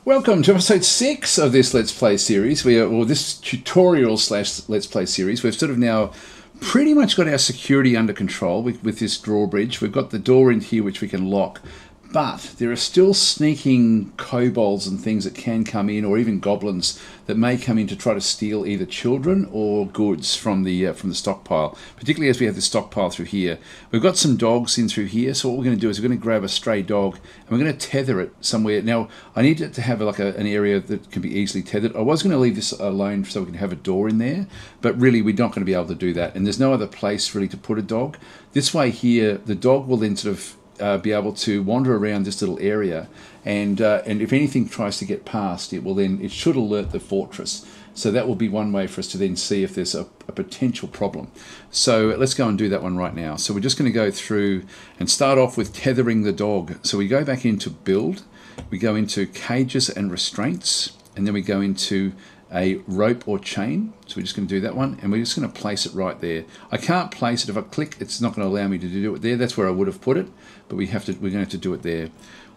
Welcome to episode 6 of this Let's Play series. This tutorial slash Let's Play series. We've sort of now pretty much got our security under control with this drawbridge. We've got the door in here which we can lock, but there are still sneaking kobolds and things that can come in, or even goblins that may come in to try to steal either children or goods from the stockpile, particularly as we have the stockpile through here. We've got some dogs in through here, so what we're going to do is we're going to grab a stray dog and we're going to tether it somewhere. Now, I need it to have like an area that can be easily tethered. I was going to leave this alone so we can have a door in there, but really we're not going to be able to do that, and there's no other place really to put a dog. This way here, the dog will then sort of be able to wander around this little area, and if anything tries to get past, it should alert the fortress. So that will be one way for us to then see if there's a potential problem. So let's go and do that one right now. So we're just going to go through and start off with tethering the dog. So we go back into build, we go into cages and restraints, and then we go into a rope or chain. So we're just going to do that one, and we're just going to place it right there. I can't place it. If I click, it's not going to allow me to do it there. That's where I would have put it, but we're going to have to do it there.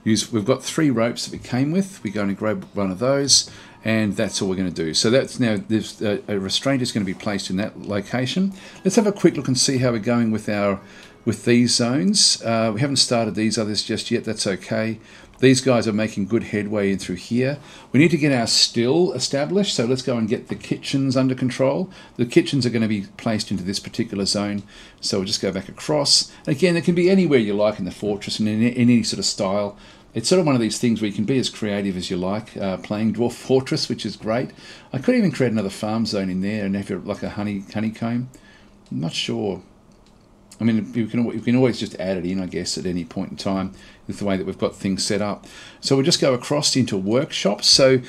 We've got 3 ropes that we came with. We're going to grab one of those, and that's all we're going to do. So that's now, there's a restraint is going to be placed in that location. Let's have a quick look and see how we're going with these zones. We haven't started these others just yet. That's okay. These guys are making good headway in through here. We need to get our still established, so let's go and get the kitchens under control. The kitchens are going to be placed into this particular zone, so we'll just go back across. Again, it can be anywhere you like in the fortress and in any sort of style. It's sort of one of these things where you can be as creative as you like playing Dwarf Fortress, which is great. I could even create another farm zone in there and have like a honeycomb. I'm not sure. I mean, you can always just add it in, I guess, at any point in time with the way that we've got things set up. So we'll just go across into workshops. So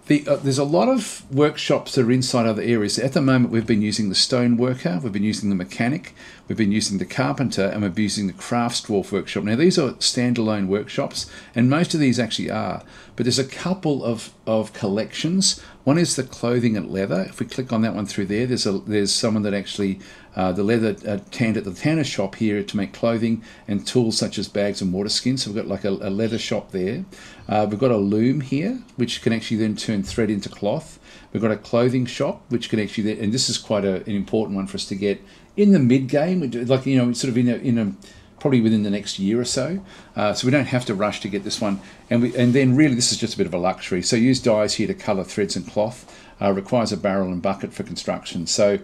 there's a lot of workshops that are inside other areas. At the moment, we've been using the stone worker, we've been using the mechanic, we've been using the carpenter, and we've been using the crafts dwarf workshop. Now, these are standalone workshops, and most of these actually are. But there's a couple of collections. One is the clothing and leather. If we click on that one through there, there's someone that actually the leather tanned at the tanner shop here to make clothing and tools such as bags and water skins. So we've got like a leather shop there. We've got a loom here, which can actually then turn thread into cloth. We've got a clothing shop, which can actually, and this is quite an important one for us to get in the mid game, like sort of in a probably within the next year or so. So we don't have to rush to get this one. And then really this is just a bit of a luxury. So use dyes here to colour threads and cloth. Requires a barrel and bucket for construction. So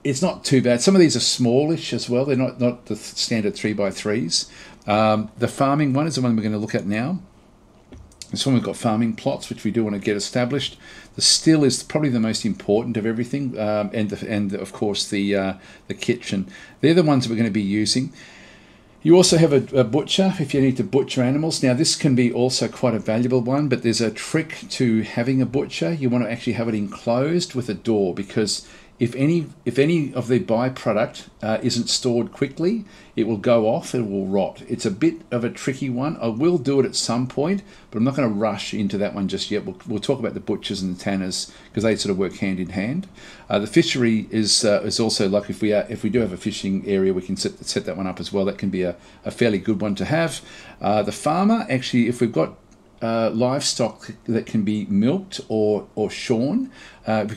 it's not too bad. Some of these are smallish as well. They're not the standard 3x3s. The farming one is the one we're going to look at now. This one we've got farming plots, which we do want to get established. The still is probably the most important of everything, and of course the kitchen. They're the ones that we're going to be using. You also have a butcher if you need to butcher animals. Now this can be also quite a valuable one, but there's a trick to having a butcher. You want to actually have it enclosed with a door, because if any of the byproduct isn't stored quickly, it will go off, it will rot. It's a bit of a tricky one. I will do it at some point, but I'm not going to rush into that one just yet. We'll talk about the butchers and the tanners, because they sort of work hand in hand. The fishery is also, like if we do have a fishing area, we can set that one up as well. That can be a fairly good one to have. The farmer, actually, if we've got livestock that can be milked or shorn,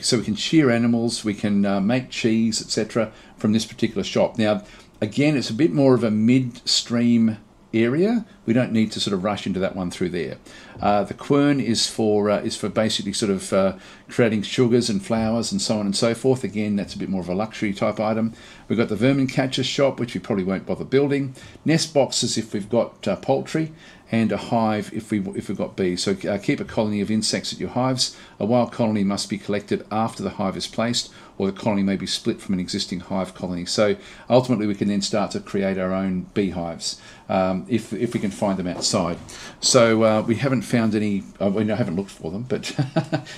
so we can shear animals, we can make cheese, etc. from this particular shop. Now, again, it's a bit more of a midstream area. We don't need to sort of rush into that one through there. The quern is for basically sort of creating sugars and flours and so on and so forth. Again, that's a bit more of a luxury type item. We've got the vermin catcher shop, which we probably won't bother building. Nest boxes if we've got poultry, and a hive if we've got bees. So keep a colony of insects at your hives. A wild colony must be collected after the hive is placed, or the colony may be split from an existing hive colony. So ultimately we can then start to create our own beehives if we can find them outside. So we haven't found any, I haven't looked for them, but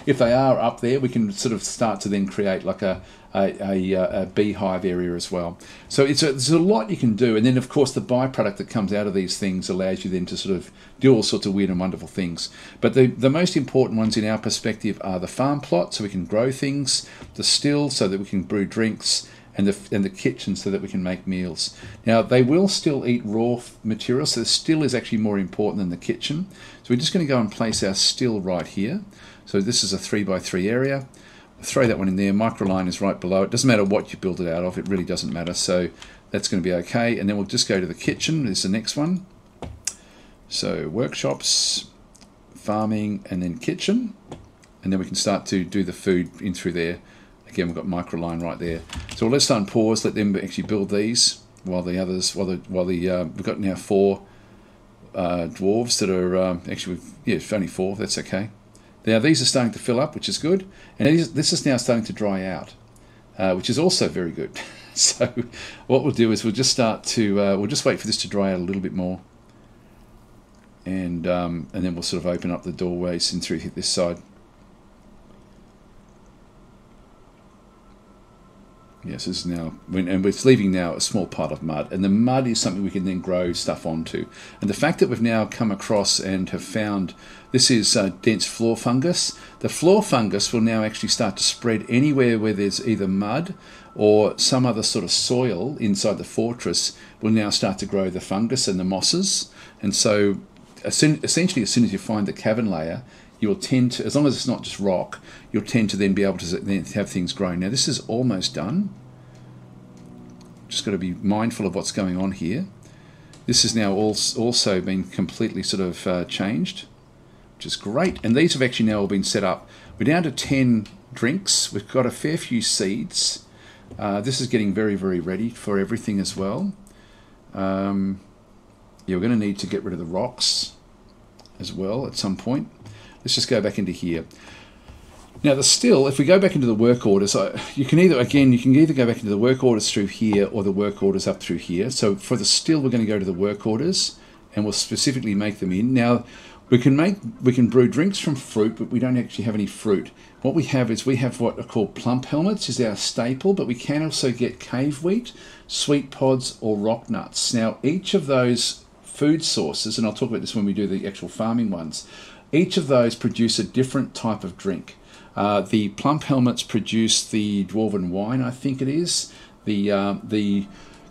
if they are up there, we can sort of start to then create like a beehive area as well. So there's a lot you can do, and then of course the byproduct that comes out of these things allows you then to sort of do all sorts of weird and wonderful things. But the most important ones in our perspective are the farm plot, so we can grow things, the still, so that we can brew drinks, and the kitchen, so that we can make meals. Now, they will still eat raw material, so the still is actually more important than the kitchen. So we're just going to go and place our still right here. So this is a 3x3 area. Throw that one in there. Microline is right below it. Doesn't matter what you build it out of, it really doesn't matter. So that's going to be okay. And then we'll just go to the kitchen. This is the next one. So workshops, farming, and then kitchen. And then we can start to do the food in through there. Again, we've got microline right there. So let's unpause, let them actually build these while the others, we've got now 4 dwarves that are actually, it's only 4. That's okay. Now these are starting to fill up, which is good, and this is now starting to dry out, which is also very good. So what we'll do is we'll just start to we'll just wait for this to dry out a little bit more, and then we'll sort of open up the doorways in through this side. Yes, this is now, and we're leaving now a small pot of mud, and the mud is something we can then grow stuff onto. And the fact that we've now come across and have found this is dense floor fungus, the floor fungus will now actually start to spread anywhere where there's either mud or some other sort of soil inside the fortress will now start to grow the fungus and the mosses. And so essentially as soon as you find the cavern layer, you will tend to, as long as it's not just rock, you'll tend to then be able to then have things grow. Now this is almost done. Just got to be mindful of what's going on here. This has now also been completely sort of changed, which is great. And these have actually now all been set up. We're down to 10 drinks. We've got a fair few seeds. This is getting very, very ready for everything as well. Yeah, we're going to need to get rid of the rocks as well at some point. Let's just go back into here. Now the still, if we go back into the work orders, you can either go back into the work orders through here or the work orders up through here. So for the still, we're going to go to the work orders and we'll specifically make them in. Now we can brew drinks from fruit, but we don't actually have any fruit. What we have is what are called plump helmets is our staple, but we can also get cave wheat, sweet pods, or rock nuts. Now each of those food sources, and I'll talk about this when we do the actual farming ones, each of those produce a different type of drink. The plump helmets produce the dwarven wine, I think it is. The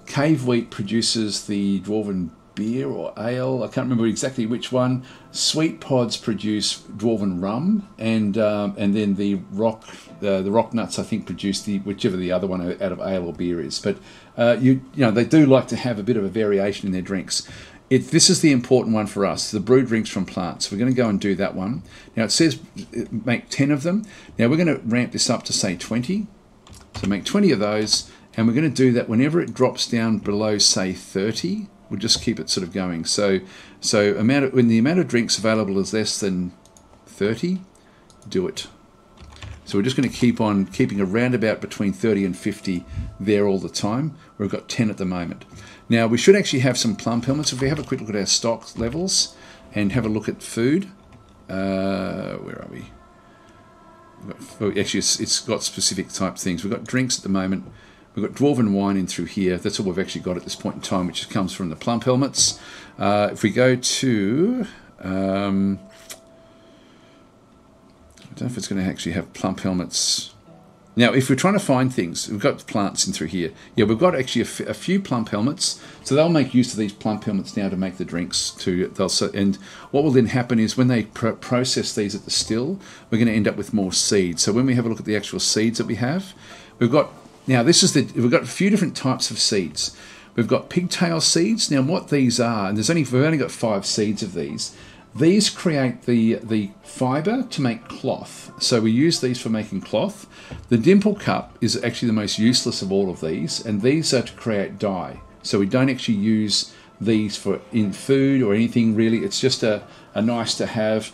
cave wheat produces the dwarven beer or ale. I can't remember exactly which one. Sweet pods produce dwarven rum, and then the rock nuts I think produce whichever the other one out of ale or beer is. But you know they do like to have a bit of a variation in their drinks. This is the important one for us, the brewed drinks from plants. We're going to go and do that one. Now it says make 10 of them. Now we're going to ramp this up to say 20. So make 20 of those, and we're going to do that whenever it drops down below say 30. We'll just keep it sort of going. So when the amount of drinks available is less than 30, do it. So we're just going to keep on keeping around about between 30 and 50 there all the time. We've got 10 at the moment. Now we should actually have some plump helmets. If we have a quick look at our stock levels and have a look at food, where are we? Actually, it's got specific type things. We've got drinks at the moment. We've got dwarven wine in through here. That's all we've actually got at this point in time, which comes from the plump helmets. If we go to, I don't know if it's going to actually have plump helmets. Now, if we're trying to find things, we've got plants in through here. Yeah, we've got actually a few plump helmets. So they'll make use of these plump helmets now to make the drinks. And what will then happen is when they process these at the still, we're going to end up with more seeds. So when we have a look at the actual seeds that we have, we've got we've got a few different types of seeds. We've got pigtail seeds. Now what these are, and we've only got 5 seeds of these. These create the fibre to make cloth. So we use these for making cloth. The dimple cup is actually the most useless of all of these, and these are to create dye. So we don't actually use these in food or anything really. It's just a nice to have.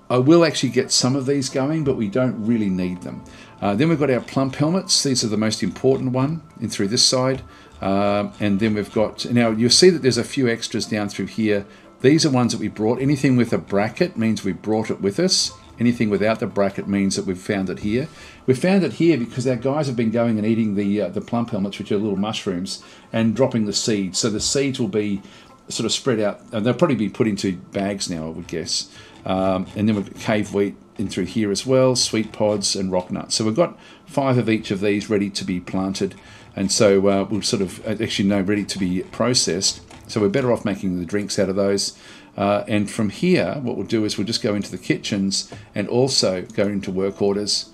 I will actually get some of these going, but we don't really need them. Then we've got our plump helmets. These are the most important one in through this side. And then we've got, now you'll see that there's a few extras down through here. These are ones that we brought. Anything with a bracket means we brought it with us. Anything without the bracket means that we've found it here. We've found it here because our guys have been going and eating the plump helmets, which are little mushrooms, and dropping the seeds. So the seeds will be sort of spread out, and they'll probably be put into bags now, I would guess. And then we've got cave wheat in through here as well, sweet pods and rock nuts. So we've got 5 of each of these ready to be planted, and so we'll sort of actually ready to be processed. So we're better off making the drinks out of those. And from here, what we'll do is we'll just go into the kitchens and also go into work orders,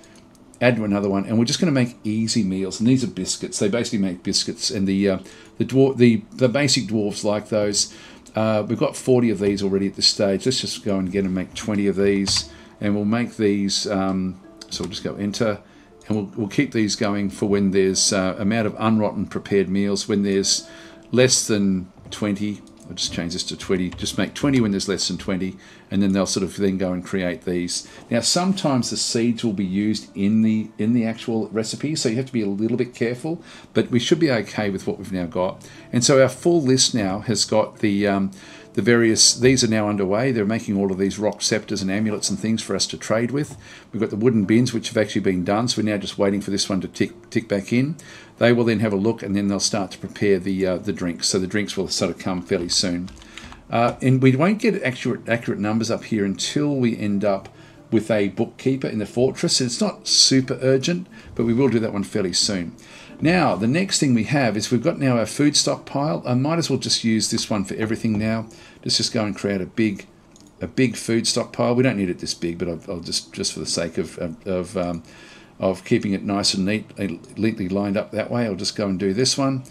add to another one, and we're just going to make easy meals. And these are biscuits. They basically make biscuits, and the basic dwarves like those. We've got 40 of these already at this stage. Let's just go and get and make 20 of these, and we'll make these. So we'll just go enter, and we'll keep these going for when there's amount of unrotten prepared meals. When there's less than 20, I'll just change this to 20. Just make 20 when there's less than 20, and then they'll sort of then go and create these. Now, sometimes the seeds will be used in the actual recipe, so you have to be a little bit careful, but we should be okay with what we've now got. And so our full list now has got the various, these are now underway. They're making all of these rock scepters and amulets and things for us to trade with. We've got the wooden bins, which have actually been done, so we're now just waiting for this one to tick back in. They will then have a look, and then they'll start to prepare the drinks. So the drinks will sort of come fairly soon. And we won't get accurate numbers up here until we end up with a bookkeeper in the fortress. It's not super urgent, but we will do that one fairly soon. Now, the next thing we have is we've got now our food stockpile. I might as well just use this one for everything now. Let's just go and create a big food stockpile. We don't need it this big, but I'll just for the sake of keeping it nice and neatly lined up that way, I'll just go and do this one.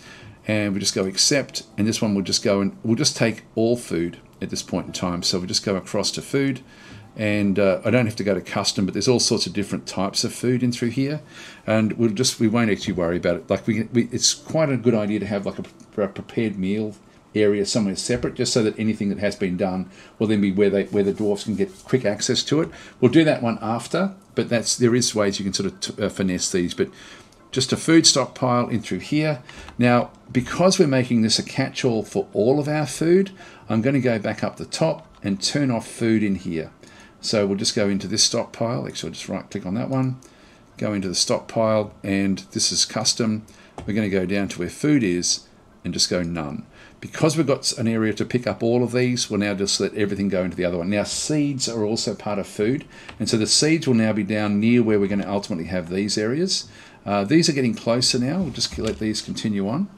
And we just go accept, and this one will just go and we'll just take all food at this point in time. So we'll just go across to food, and I don't have to go to custom, but there's all sorts of different types of food in through here, and we won't actually worry about it. Like it's quite a good idea to have like a prepared meal area somewhere separate, just so that anything that has been done will then be where the dwarfs can get quick access to it. We'll do that one after, but there is ways you can sort of finesse these, but. Just a food stockpile in through here. Now, because we're making this a catch-all for all of our food, I'm going to go back up the top and turn off food in here. So we'll just go into this stockpile. Actually, I'll just right-click on that one, go into the stockpile, and this is custom. We're going to go down to where food is and just go none. Because we've got an area to pick up all of these, we'll now just let everything go into the other one. Now, seeds are also part of food, and so the seeds will now be down near where we're going to ultimately have these areas. These are getting closer now. We'll just let these continue on.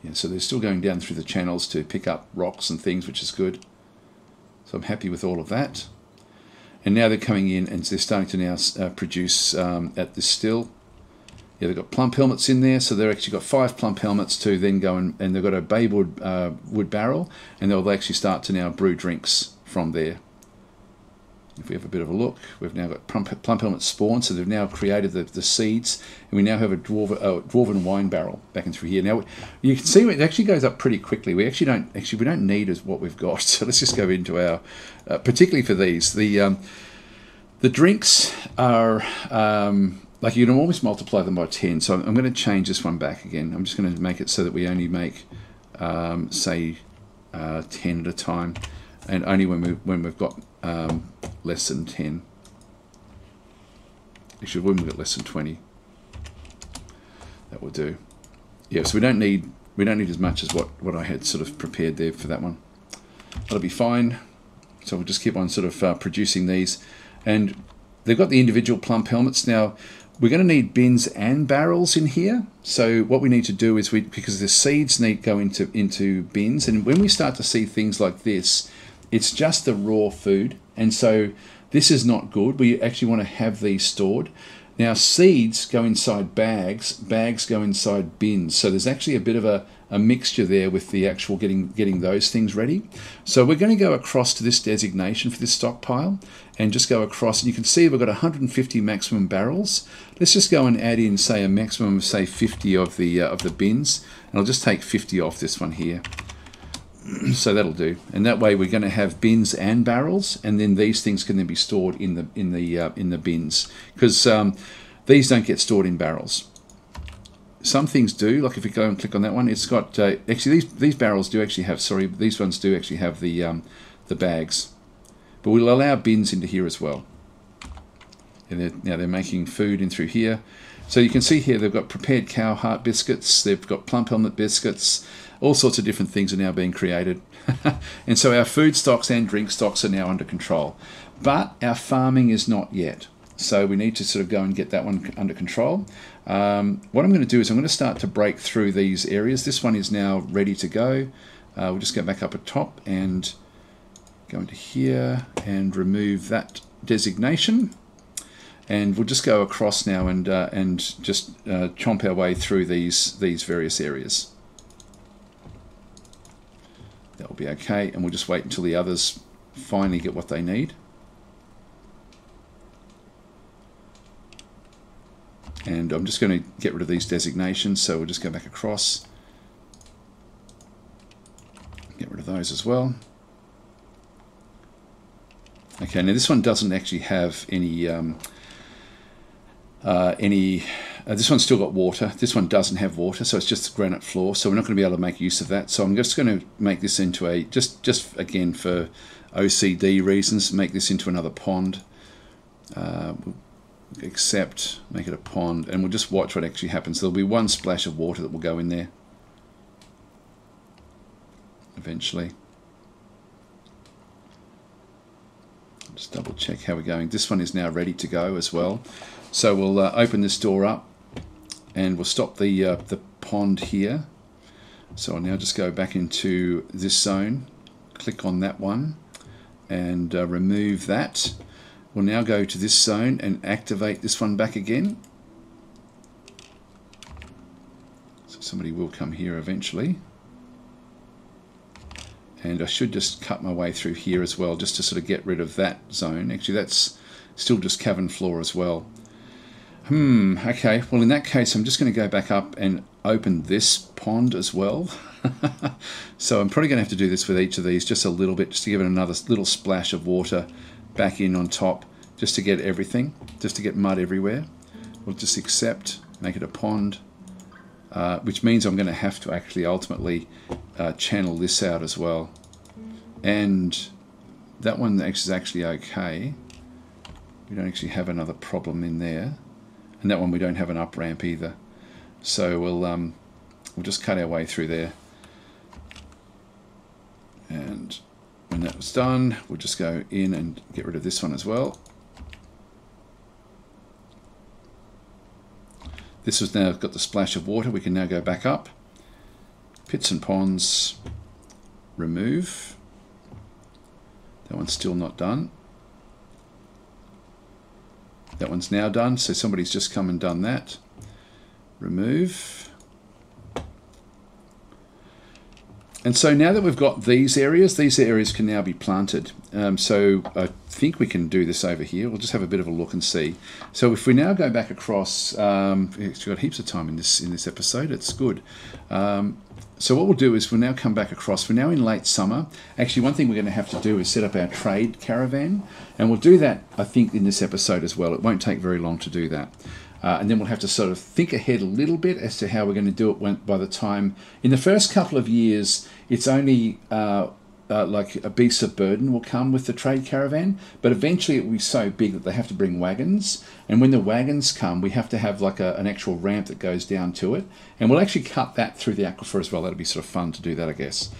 Yeah, so they're still going down through the channels to pick up rocks and things, which is good. So I'm happy with all of that. And now they're coming in and they're starting to now produce at this still. Yeah, they've got plump helmets in there, so they've actually got 5 plump helmets to then go and they've got a baywood wood barrel, and they'll actually start to now brew drinks from there. If we have a bit of a look, we've now got plump helmet spawn, so they've now created the seeds, and we now have a dwarven wine barrel back in through here. Now you can see it actually goes up pretty quickly. We don't need as what we've got. So let's just go into our, particularly for these, the drinks are like you can almost multiply them by 10. So I'm going to change this one back again. I'm just going to make it so that we only make say 10 at a time, and only when we've got less than 10. Actually, when we've got less than 20, that will do. Yeah, so we don't need as much as what I had sort of prepared there for that one. That'll be fine. So we'll just keep on sort of producing these, and they've got the individual plump helmets. Now we're going to need bins and barrels in here. So what we need to do is because the seeds need to go into bins, and when we start to see things like this, it's just the raw food, and so this is not good. We actually want to have these stored. Now seeds go inside bags, bags go inside bins, so there's actually a bit of a mixture there with the actual getting those things ready. So we're going to go across to this designation for this stockpile and just go across, and you can see we've got 150 maximum barrels. Let's just go and add in, say, a maximum of, say, 50 of the bins, and I'll just take 50 off this one here. So that'll do, and that way we're going to have bins and barrels, and then these things can then be stored in the bins, because these don't get stored in barrels. Some things do, like if we go and click on that one, it's got actually these barrels do actually have, sorry, these ones do actually have the bags, but we'll allow bins into here as well. And now they're making food in through here, so you can see here they've got prepared cow heart biscuits, they've got plump helmet biscuits. All sorts of different things are now being created. And so our food stocks and drink stocks are now under control. But our farming is not yet. So we need to sort of go and get that one under control. What I'm going to do is I'm going to start to break through these areas. This one is now ready to go. We'll just go back up at top and go into here and remove that designation. And we'll just go across now and just chomp our way through these various areas. That will be okay, and we'll just wait until the others finally get what they need. And I'm just going to get rid of these designations, so we'll just go back across. Get rid of those as well. Okay, now this one doesn't actually have any this one's still got water. This one doesn't have water, so it's just a granite floor, so we're not going to be able to make use of that. So I'm just going to make this into a, just again for OCD reasons, make this into another pond. We'll accept, make it a pond, and we'll just watch what actually happens. There'll be one splash of water that will go in there eventually. Just double check how we're going. This one is now ready to go as well. So we'll open this door up and we'll stop the pond here. So I'll now just go back into this zone, click on that one and remove that. We'll now go to this zone and activate this one back again. So somebody will come here eventually. And I should just cut my way through here as well, just to sort of get rid of that zone. Actually, that's still just cavern floor as well. Okay, well in that case I'm just going to go back up and open this pond as well. So I'm probably going to have to do this with each of these just a little bit, just to give it another little splash of water back in on top, just to get everything, just to get mud everywhere. We'll just accept, make it a pond, which means I'm going to have to actually ultimately channel this out as well. And that one is actually okay. We don't actually have another problem in there. And that one we don't have an up ramp either. So we'll just cut our way through there. And when that was done, we'll just go in and get rid of this one as well. This has now got the splash of water. We can now go back up. Pits and ponds, remove. That one's still not done. That one's now done, so somebody's just come and done that. Remove. And so now that we've got these areas can now be planted. So I think we can do this over here. We'll just have a bit of a look and see. So if we now go back across, we've got heaps of time in this episode. It's good. So what we'll do is we'll now come back across. We're now in late summer. Actually, one thing we're going to have to do is set up our trade caravan. And we'll do that, I think, in this episode as well. It won't take very long to do that. And then we'll have to sort of think ahead a little bit as to how we're going to do it by the time. In the first couple of years, it's only like a beast of burden will come with the trade caravan, but eventually it will be so big that they have to bring wagons. And when the wagons come, we have to have like an actual ramp that goes down to it. And we'll actually cut that through the aquifer as well. That'll be sort of fun to do that, I guess.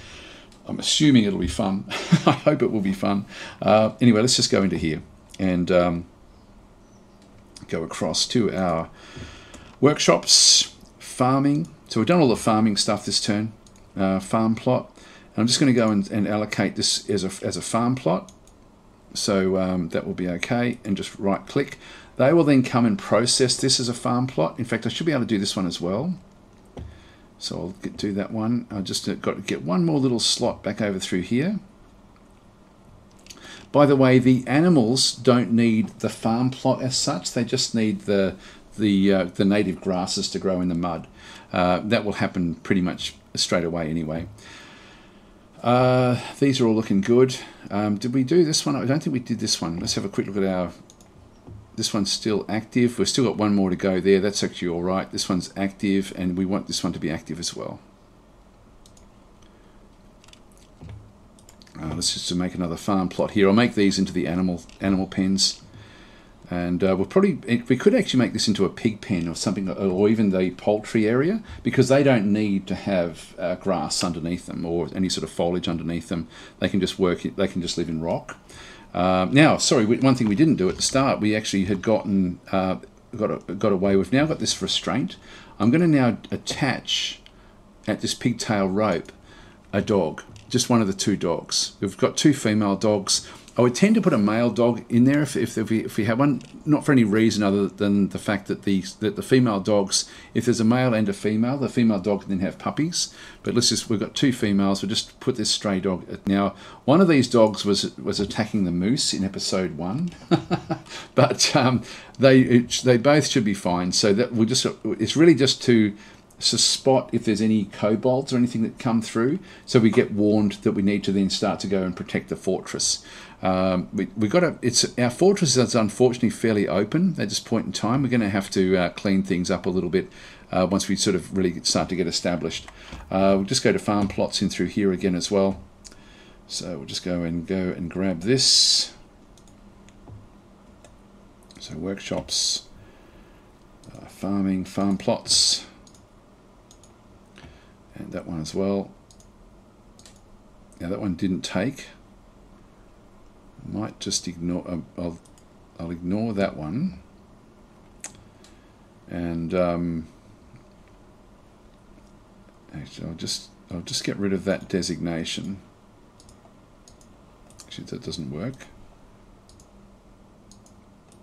I'm assuming it'll be fun. I hope it will be fun. Anyway, let's just go into here and go across to our workshops, farming. So we've done all the farming stuff this turn, farm plot. And I'm just going to go and allocate this as a farm plot. So that will be okay. And just right click. They will then come and process this as a farm plot. In fact, I should be able to do this one as well. So I'll do that one. I've just got to get one more little slot back over through here. By the way, the animals don't need the farm plot as such. They just need the native grasses to grow in the mud. That will happen pretty much straight away anyway. These are all looking good. Did we do this one? I don't think we did this one. Let's have a quick look at our... This one's still active. We've still got one more to go there. That's actually all right. This one's active, and we want this one to be active as well. Let's just make another farm plot here. I'll make these into the animal pens. And we could actually make this into a pig pen or something, or even the poultry area, because they don't need to have grass underneath them or any sort of foliage underneath them. They can just they can just live in rock. Now, sorry, one thing we didn't do at the start, we actually had gotten got away. We've now got this restraint. I'm going to now attach at this pigtail rope a dog, just one of the two dogs. We've got two female dogs. I would tend to put a male dog in there if we have one, not for any reason other than the fact that the female dogs, if there's a male and a female, the female dog can then have puppies. But we've got two females. We'll just put this stray dog. Now, one of these dogs was attacking the moose in episode 1, but they both should be fine. So that it's really just to spot if there's any kobolds or anything that come through, so we get warned that we need to then start to go and protect the fortress. Our fortress is unfortunately fairly open at this point in time. We're going to have to clean things up a little bit once we sort of really start to get established. We'll just go to farm plots in through here again as well. So we'll just go and grab this. So workshops, farming, farm plots. And that one as well. Now that one didn't take. Might just ignore. I'll ignore that one. And actually, I'll just get rid of that designation. Actually, that doesn't work.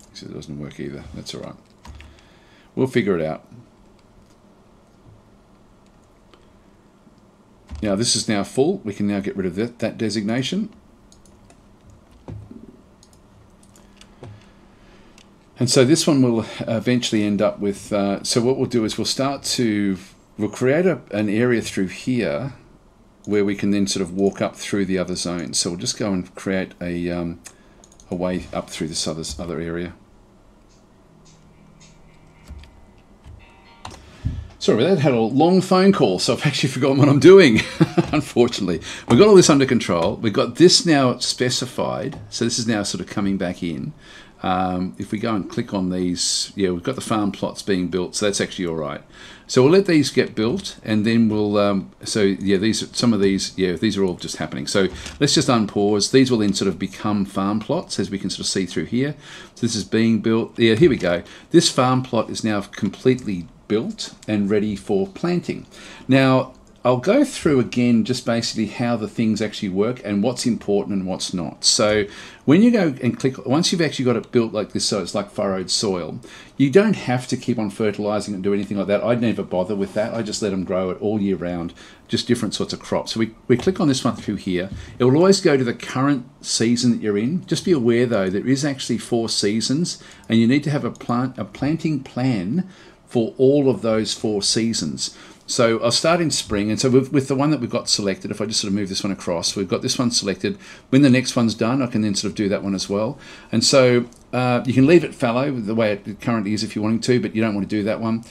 Actually, it doesn't work either. That's all right. We'll figure it out. Now this is now full. We can now get rid of that designation. And so this one will eventually end up with, so what we'll do is we'll create an area through here where we can then sort of walk up through the other zones. So we'll just go and create a way up through this other area. Sorry, that had a long phone call, so I've actually forgotten what I'm doing, unfortunately. We've got all this under control. We've got this now specified, so this is now sort of coming back in. If we go and click on these, yeah, we've got the farm plots being built, so that's actually all right. So we'll let these get built, and then we'll, so yeah, these are all just happening. So let's just unpause. These will then sort of become farm plots, as we can sort of see through here. So this is being built. Yeah, here we go. This farm plot is now completely built and ready for planting. Now, I'll go through again just basically how the things actually work and what's important and what's not. So when you go and click, once you've actually got it built like this, so it's like furrowed soil, you don't have to keep on fertilizing and do anything like that. I'd never bother with that. I just let them grow it all year round, just different sorts of crops. So we click on this one through here. It will always go to the current season that you're in. Just be aware though, there is actually 4 seasons, and you need to have a planting plan for all of those 4 seasons. So I'll start in spring, and so with the one that we've got selected, if I just sort of move this one across, we've got this one selected. When the next one's done, I can then sort of do that one as well. And so you can leave it fallow the way it currently is if you're wanting to, but you don't want to do that one.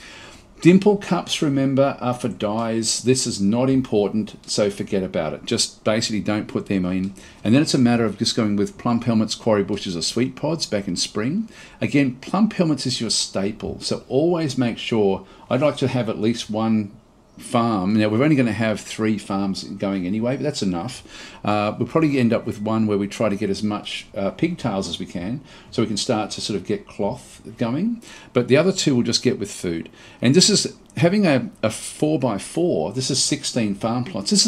Dimple cups, remember, are for dyes. This is not important, so forget about it. Just basically don't put them in. And then it's a matter of just going with plum helmets, quarry bushes, or sweet pods back in spring. Again, plum helmets is your staple, so always make sure. I'd like to have at least one farm. Now, we're only going to have 3 farms going anyway, but that's enough. We'll probably end up with one where we try to get as much pigtails as we can, so we can start to sort of get cloth going. But the other 2 we'll just get with food. And this is having a 4x4. This is 16 farm plots. This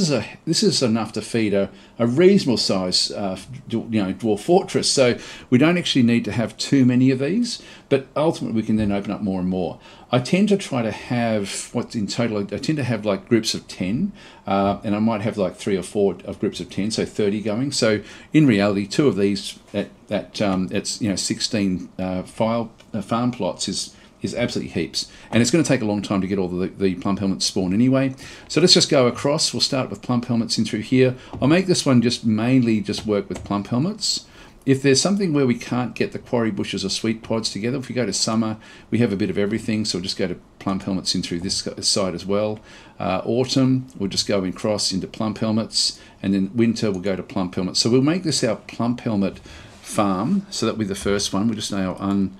is enough to feed a reasonable size, dwarf fortress. So we don't actually need to have too many of these, but ultimately we can then open up more and more. I tend to try to have what's in total. I tend to have like groups of 10, and I might have like 3 or 4 of groups of 10, so 30 going. So in reality, 2 of these it's 16 farm plots is absolutely heaps, and it's going to take a long time to get all the plum helmets spawned anyway. So let's just go across. We'll start with plum helmets in through here. I'll make this one mainly work with plum helmets. If there's something where we can't get the quarry bushes or sweet pods together, if we go to summer, we have a bit of everything, so we'll just go to plum helmets in through this side as well. Autumn, we'll just go across into plum helmets, and then winter, we'll go to plum helmets. So we'll make this our plum helmet farm, so that'll be the first one. We'll just now unpause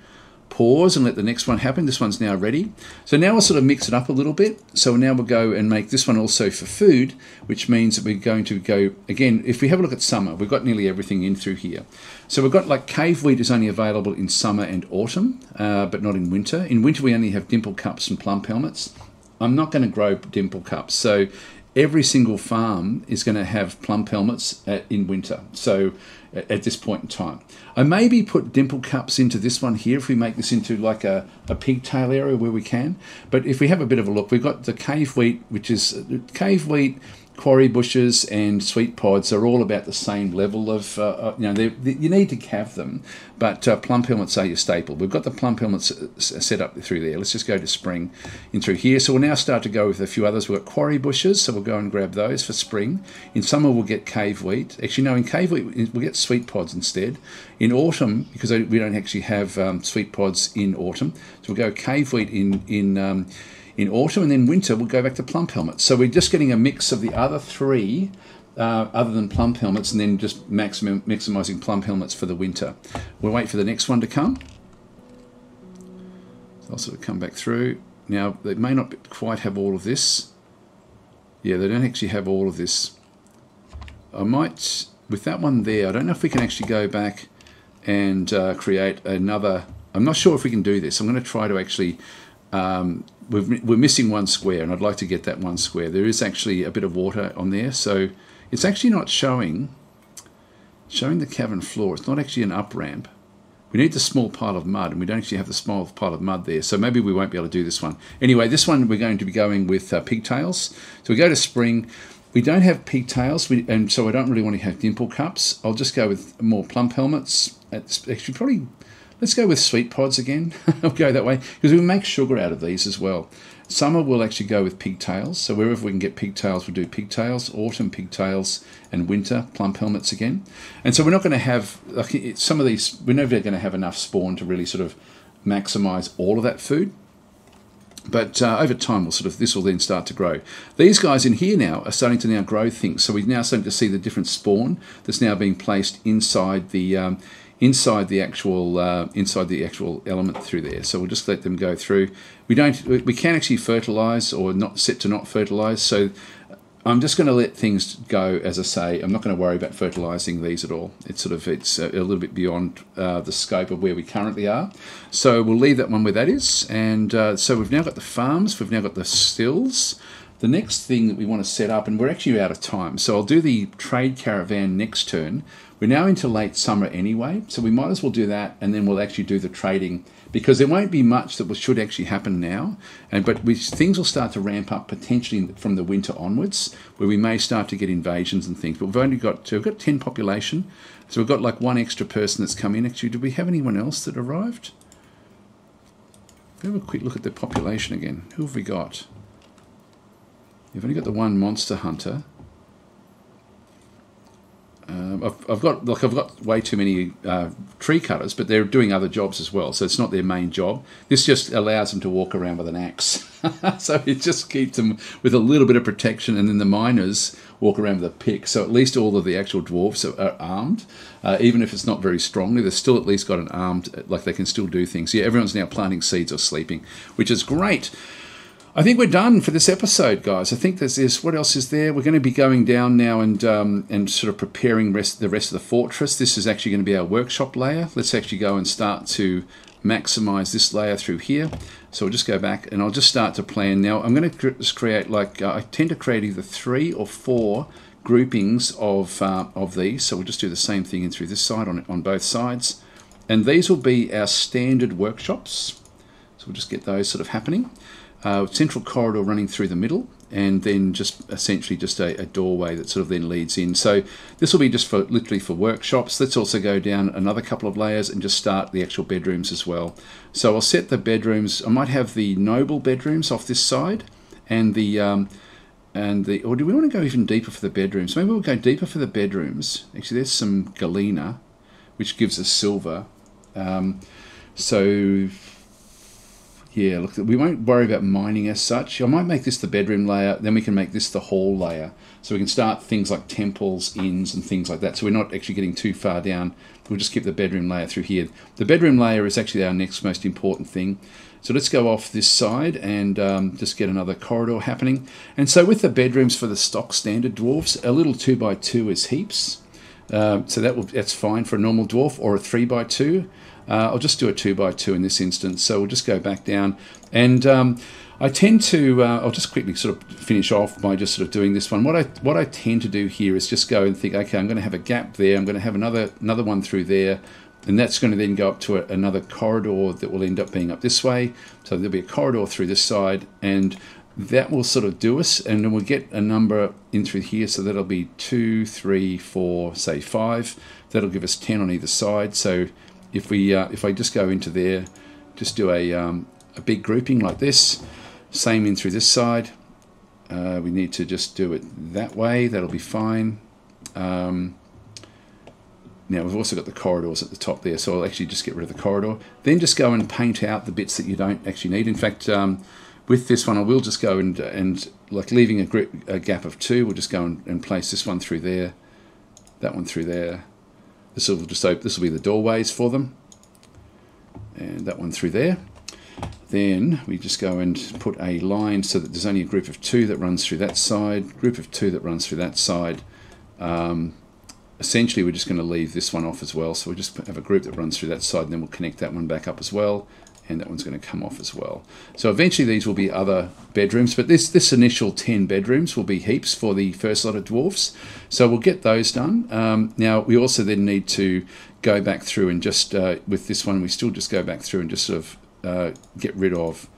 pause and let the next one happen. This one's now ready. So now we'll sort of mix it up a little bit. So now we'll go and make this one also for food, which means that we're going to go, again, if we have a look at summer, we've got nearly everything in through here. So we've got like cave wheat is only available in summer and autumn, but not in winter. In winter, we only have dimple cups and plum helmets. I'm not going to grow dimple cups. So every single farm is going to have plum helmets in winter. So at this point in time, I maybe put dimple cups into this one here if we make this into like a pigtail area where we can. But if we have a bit of a look, we've got the cave wheat, which is cave wheat, quarry bushes and sweet pods are all about the same level of, you know, you need to have them, but plum helmets are your staple. We've got the plum helmets set up through there. Let's just go to spring in through here. So we'll now start to go with a few others. We've got quarry bushes, so we'll go and grab those for spring. In summer, we'll get cave wheat. Actually, no, in cave wheat, we'll get sweet pods instead. In autumn, because we don't actually have sweet pods in autumn, so we'll go cave wheat in autumn, and then winter we'll go back to plum helmets. So we're just getting a mix of the other three, other than plum helmets, and then just maximising plum helmets for the winter. We'll wait for the next one to come. So I'll sort of come back through. Now, they may not quite have all of this. Yeah, they don't actually have all of this. I might, with that one there, I don't know if we can actually go back and create another. I'm not sure if we can do this. I'm going to try to actually... we're missing one square, and I'd like to get that one square. There is actually a bit of water on there, so it's actually not showing the cavern floor. It's not actually an up ramp. We need the small pile of mud, and we don't actually have the small pile of mud there, so maybe we won't be able to do this one. Anyway, this one we're going to be going with pigtails. So we go to spring. We don't have pigtails, and so I don't really want to have dimple cups. I'll just go with more plum helmets. Actually, probably... Let's go with sweet pods again. I'll go that way because we make sugar out of these as well. Summer we'll actually go with pigtails. So wherever we can get pigtails, we'll do pigtails. Autumn pigtails, and winter plum helmets again. And so we're not going to have like some of these. We're never going to have enough spawn to really sort of maximise all of that food. But over time, this will then start to grow. These guys in here now are starting to now grow things. So we're now starting to see the different spawn that's now being placed inside the actual element through there. So we'll just let them go through. We can actually fertilise or not set to not fertilise. So I'm just going to let things go as I say. I'm not going to worry about fertilising these at all. It's a little bit beyond the scope of where we currently are. So we'll leave that one where that is. And so we've now got the farms. We've now got the stills. The next thing that we want to set up, and we're actually out of time, so I'll do the trade caravan next turn. We're now into late summer anyway, so we might as well do that, and then we'll actually do the trading, because there won't be much that should actually happen now, but things will start to ramp up potentially from the winter onwards, where we may start to get invasions and things. But we've got 10 population, so we've got like one extra person that's come in. Actually, do we have anyone else that arrived? Have a quick look at the population again. Who have we got? You've only got the one monster hunter. I've got way too many tree cutters, but they're doing other jobs as well, so it's not their main job. This just allows them to walk around with an axe, so it just keeps them with a little bit of protection. And then the miners walk around with a pick, so at least all of the actual dwarfs are armed, even if it's not very strongly. They've still at least got an armed, like they can still do things. Yeah, everyone's now planting seeds or sleeping, which is great. I think we're done for this episode, guys. I think there's what else is there? We're going to be going down now and sort of preparing the rest of the fortress. This is actually going to be our workshop layer. Let's actually go and start to maximize this layer through here. So we'll just go back and I'll just start to plan. Now I'm going to just create I tend to create either 3 or 4 groupings of these. So we'll just do the same thing in through this side on both sides. And these will be our standard workshops. So we'll just get those sort of happening. Central corridor running through the middle, and then just essentially just a doorway that sort of then leads in. So this will be just literally for workshops. Let's also go down another couple of layers and just start the actual bedrooms as well. So I'll set the bedrooms. I might have the noble bedrooms off this side, or do we want to go even deeper for the bedrooms? Maybe we'll go deeper for the bedrooms. Actually, there's some galena, which gives us silver. So Yeah, look, we won't worry about mining as such. I might make this the bedroom layer, then we can make this the hall layer. So we can start things like temples, inns, and things like that. So we're not actually getting too far down. We'll just keep the bedroom layer through here. The bedroom layer is actually our next most important thing. So let's go off this side and just get another corridor happening. And so with the bedrooms for the stock standard dwarves, a little 2x2 is heaps. So that's fine for a normal dwarf, or a 3x2. I'll just do a 2x2 in this instance. So we'll just go back down, and I tend to. I'll just quickly sort of finish off by just sort of doing this one. What I tend to do here is just go and think, okay, I'm going to have a gap there. I'm going to have another one through there, and that's going to then go up to another corridor that will end up being up this way. So there'll be a corridor through this side, and that will sort of do us, and then we'll get a number in through here. So that'll be 2, 3, 4, say 5. That'll give us 10 on either side. So if I just go into there, just do a big grouping like this, same in through this side. We need to just do it that way. That'll be fine. Now we've also got the corridors at the top there, so I'll actually just get rid of the corridor. Then just go and paint out the bits that you don't actually need. In fact, with this one, I will just go and like leaving a gap of 2. We'll just go and place this one through there, that one through there. This will be the doorways for them, and that one through there. Then we just go and put a line so that there's only a group of 2 that runs through that side, group of 2 that runs through that side. Essentially, we're just going to leave this one off as well. So we'll just have a group that runs through that side, and then we'll connect that one back up as well, and that one's going to come off as well. So eventually these will be other bedrooms, but this initial 10 bedrooms will be heaps for the first lot of dwarfs. So we'll get those done. Now we also then need to go back through and just, with this one, we still just go back through and just sort of get rid of.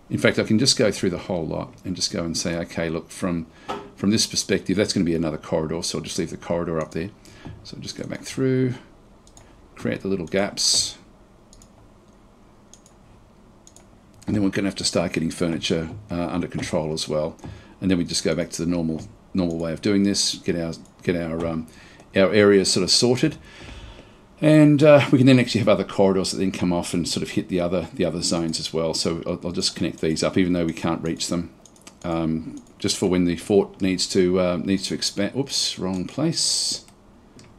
In fact, I can just go through the whole lot and just go and say, okay, look, from this perspective, that's going to be another corridor. So I'll just leave the corridor up there. So I'll just go back through, create the little gaps. And then we're going to have to start getting furniture under control as well. And then we just go back to the normal way of doing this. Get our areas sort of sorted, and we can then actually have other corridors that then come off and sort of hit the other zones as well. So I'll just connect these up, even though we can't reach them, just for when the fort needs to expand. Oops, wrong place.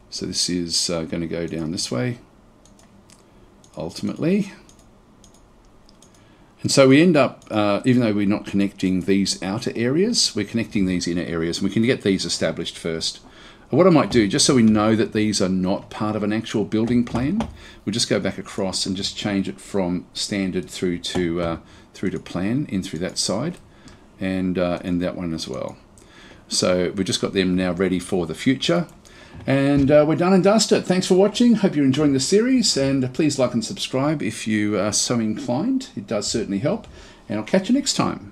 So this is going to go down this way ultimately. And so we end up, even though we're not connecting these outer areas, we're connecting these inner areas, and we can get these established first. What I might do, just so we know that these are not part of an actual building plan, we'll just go back across and just change it from standard through to plan in through that side, and that one as well. So we've just got them now ready for the future. And we're done and dusted. Thanks for watching. Hope you're enjoying the series, and please like and subscribe if you are so inclined. It does certainly help, and I'll catch you next time.